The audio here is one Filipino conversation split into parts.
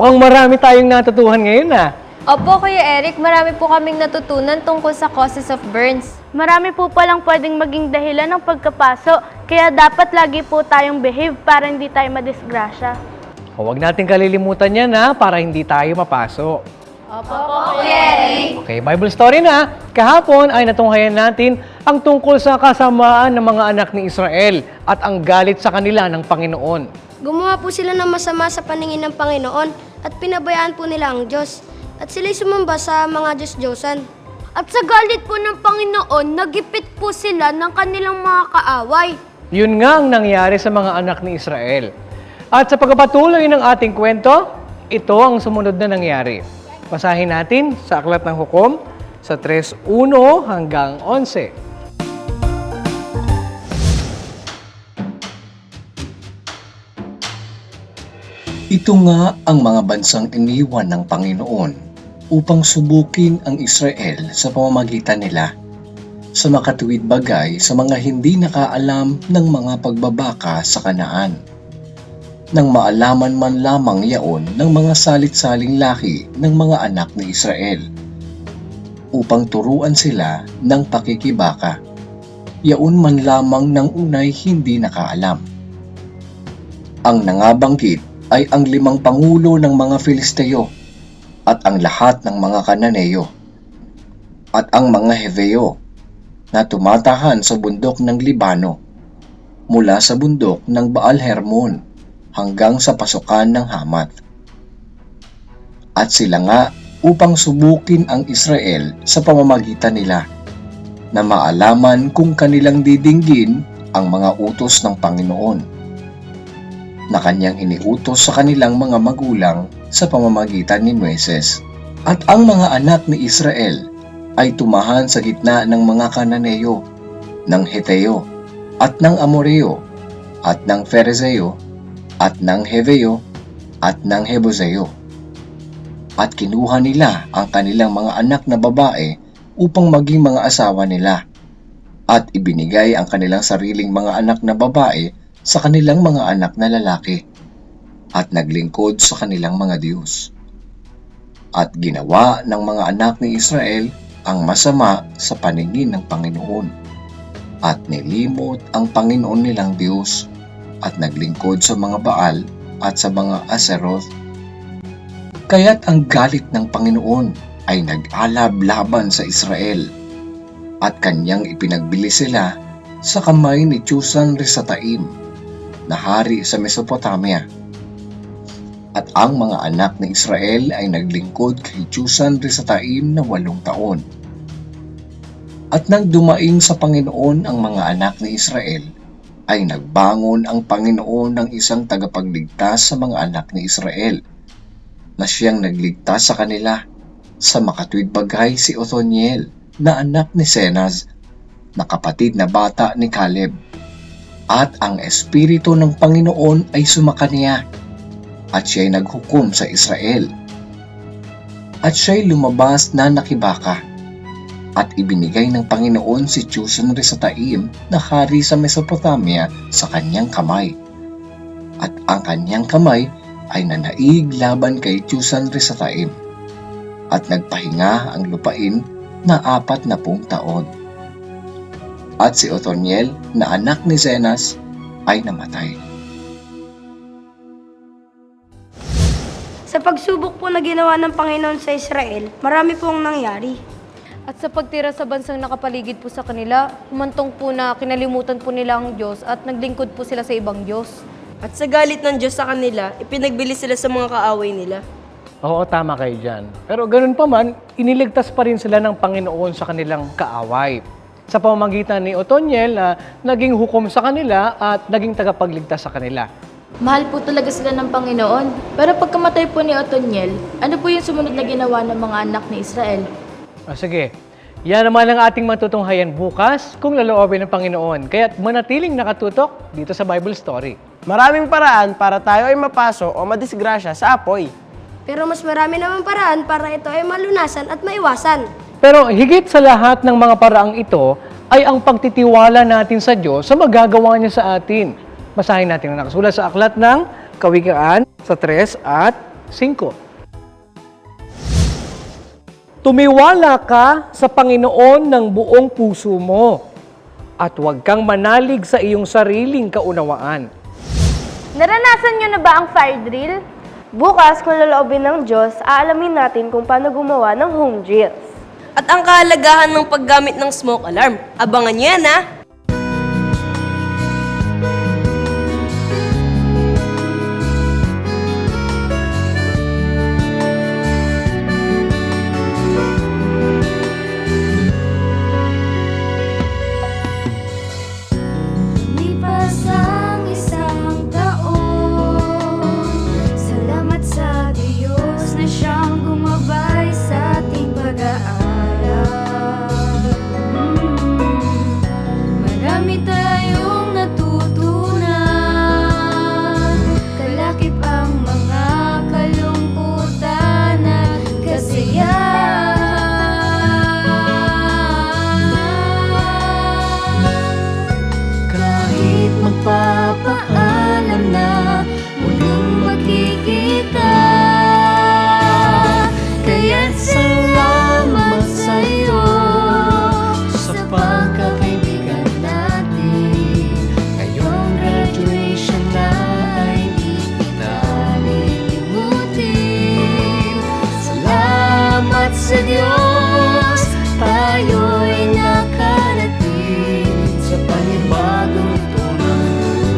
Mukhang marami tayong natutuhan ngayon Opo, Kuya Eric, marami po kaming natutunan tungkol sa causes of burns. Marami po palang pwedeng maging dahilan ng pagkapaso, kaya dapat lagi po tayong behave para hindi tayo madisgrasya. Huwag natin kalilimutan yan para hindi tayo mapaso. Opo, Kuya Eric. Okay, Bible story na. Kahapon ay natunghayan natin ang tungkol sa kasamaan ng mga anak ni Israel at ang galit sa kanila ng Panginoon. Gumawa po sila ng masama sa paningin ng Panginoon at pinabayaan po nila ang Diyos. At sila'y sumamba sa mga Diyos-Diyosan. At sa galit po ng Panginoon, nagipit po sila ng kanilang mga kaaway. Yun nga ang nangyari sa mga anak ni Israel. At sa pagpapatuloy ng ating kwento, ito ang sumunod na nangyari. Basahin natin sa Aklat ng Hukom sa 3:1 hanggang 11. Ito nga ang mga bansang iniwan ng Panginoon upang subukin ang Israel sa pamamagitan nila sa makatuwid bagay sa mga hindi nakaalam ng mga pagbabaka sa Kanaan. Nang maalaman man lamang yaon ng mga salit-saling laki ng mga anak ni Israel, upang turuan sila ng pakikibaka, yaon man lamang ng unay hindi nakaalam. Ang nangabanggit ay ang 5 pangulo ng mga Filisteo at ang lahat ng mga Kananeo at ang mga Heveo na tumatahan sa bundok ng Libano mula sa bundok ng Baal Hermon hanggang sa pasukan ng Hamat. At sila nga upang subukin ang Israel sa pamamagitan nila na maalaman kung kanilang didinggin ang mga utos ng Panginoon na kanyang iniutos sa kanilang mga magulang sa pamamagitan ni Moises. At ang mga anak ni Israel ay tumahan sa gitna ng mga Kananeo, ng Heteo, at ng Amoreo, at ng Fereseo, at ng Heveo, at ng Hebuseo. At kinuha nila ang kanilang mga anak na babae upang maging mga asawa nila, at ibinigay ang kanilang sariling mga anak na babae sa kanilang mga anak na lalaki, at naglingkod sa kanilang mga Diyos. At ginawa ng mga anak ni Israel ang masama sa paningin ng Panginoon, at nilimot ang Panginoon nilang Diyos, at naglingkod sa mga Baal at sa mga Aseroth. Kaya't ang galit ng Panginoon ay nag-alab laban sa Israel, at kanyang ipinagbili sila sa kamay ni Chusan-Risataim, na hari sa Mesopotamia. At ang mga anak ng Israel ay naglingkod kay Chusan-Risataim na 8 taon. At nang dumaing sa Panginoon ang mga anak ni Israel, ay nagbangon ang Panginoon ng isang tagapagligtas sa mga anak ni Israel, na siyang nagligtas sa kanila sa makatuwid bagay si Othoniel na anak ni Senaz, na kapatid na bata ni Caleb. At ang Espiritu ng Panginoon ay sumakaniya, at siya'y naghukom sa Israel. At siya'y lumabas na nakibaka, at ibinigay ng Panginoon si Chusan-Risataim na hari sa Mesopotamia sa kanyang kamay. At ang kanyang kamay ay nanaig laban kay Chusan-Risataim, at nagpahinga ang lupain na 40 taon. At si Othoniel na anak ni Zenas ay namatay. Sa pagsubok po na ginawa ng Panginoon sa Israel, marami pong nangyari. At sa pagtira sa bansang nakapaligid po sa kanila, humantong po na kinalimutan po nila ang Diyos at naglingkod po sila sa ibang Diyos. At sa galit ng Diyos sa kanila, ipinagbili sila sa mga kaaway nila. Oo, tama kayo dyan. Pero ganun pa man, iniligtas pa rin sila ng Panginoon sa kanilang kaaway, sa pamamagitan ni Othoniel na naging hukom sa kanila at naging tagapagligtas sa kanila. Mahal po talaga sila ng Panginoon. Pero pagkamatay po ni Othoniel, ano po yung sumunod na ginawa ng mga anak ni Israel? Sige, yan naman ang ating matutunghayan bukas kung laloobin ng Panginoon. Kaya't manatiling nakatutok dito sa Bible Story. Maraming paraan para tayo ay mapaso o madisgrasya sa apoy. Pero mas marami naman paraan para ito ay malunasan at maiwasan. Pero higit sa lahat ng mga paraang ito ay ang pagtitiwala natin sa Diyos sa magagawa niya sa atin. Basahin natin ang nakasulat sa aklat ng Kawikaan sa 3 at Tumiwala ka sa Panginoon ng buong puso mo at huwag kang manalig sa iyong sariling kaunawaan. Naranasan nyo na ba ang fire drill? Bukas, kung laloobin ng Diyos, aalamin natin kung paano gumawa ng home drills. At ang kahalagahan ng paggamit ng smoke alarm. Abangan nyo yan, ha? Lipas ang isang taon, salamat sa Diyos na siyang gumabay sa ating pag-aaral. Marami tayong natutunan, kalakip ang mga kalungkutan at kasiyahan. Kahit magpapaalam na muling magkikita, kaya't salamat sa'yo sa pagkakaibigan natin. Ngayong graduation na ay di kita lilimutin. Salamat sa Diyos, tayo'y nakarating sa panibagong ito ng buhay,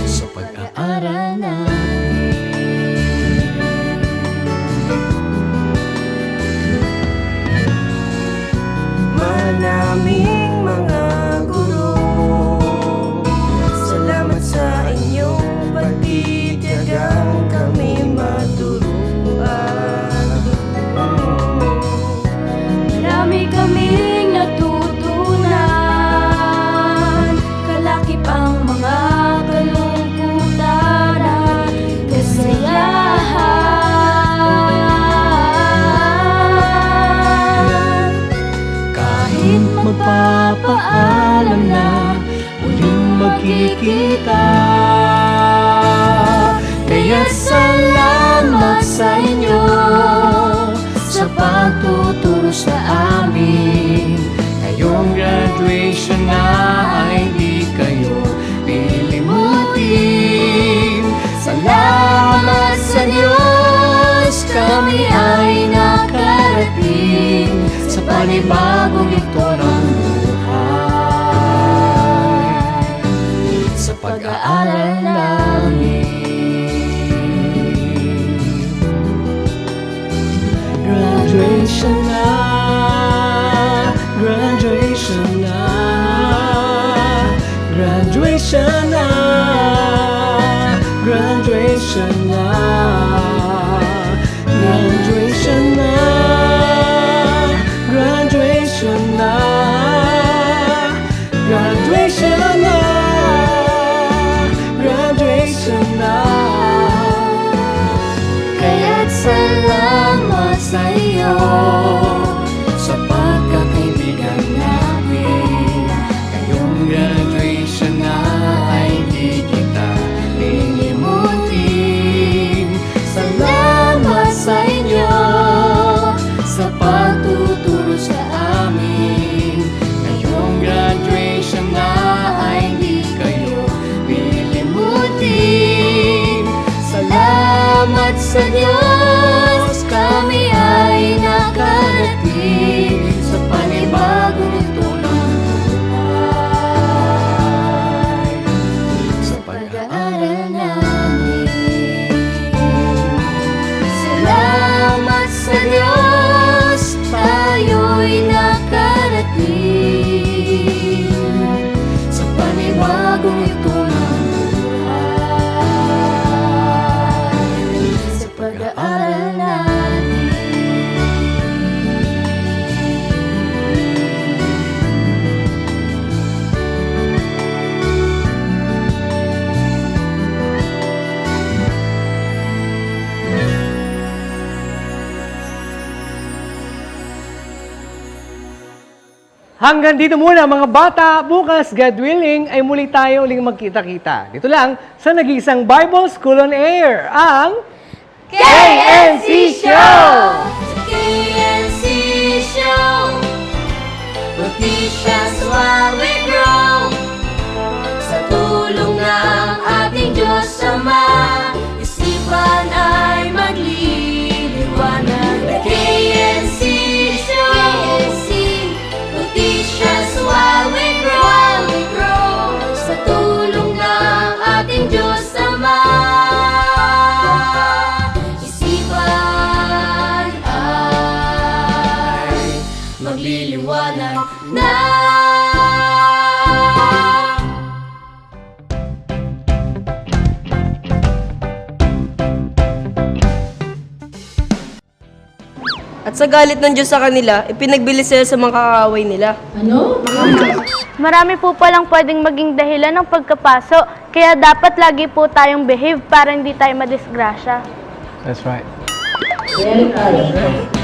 sa pag-aaral natin. Manaming mga guro, salamat sa inyong pagtitiyagang kami maturuan. Marami kaming natutunan, kalakip ang mga kalungkutan at kasiyahan. Kahit magpapaalam na muling magkikita, kaya salamat sa inyo sa pagtuturo sa amin. Ngayong graduation na ay di kayo lilimutin. Salamat sa Diyos, kami ay nakarating sa panibagong ito ng buhay, sa pag-aaral namin. Graduation na, graduation na, graduation na, graduation na, graduation na, graduation na, graduation na, graduation na. Kaya't salamat sa iyo sa pagkakaibigan namin. Ngayong graduation na ay di kita lilimutin. Salamat sa inyo sa pagtuturo sa amin. Ngayong graduation na ay di kayo lilimutin. Salamat sa Diyos, kami ay nakarating sa panibagong ito ng buhay, sa pag-aaral namin. Salamat sa Diyos, tayo'y nakarating sa panibagong ito ng buhay, sa pag-aaral Hanggang dito muna mga bata. Bukas, God willing, ay muli tayo uling magkita-kita. Dito lang sa nag-iisang Bible School on Air, ang KNC Show! KNC Show. Will teach us while we grow. Sa tulong ng ating Diyos Ama, isipan ay magliliwanag. The KNC Show. Will teach us while we grow. Sa tulong ng ating Diyos Ama, isipan ay magliliwanag na. At sa galit ng Diyos sa kanila, ipinagbili sila sa mga kakaway nila. Marami po palang pwedeng maging dahilan ng pagkapaso, kaya dapat lagi po tayong behave para hindi tayo madisgrasya. That's right. Very proud.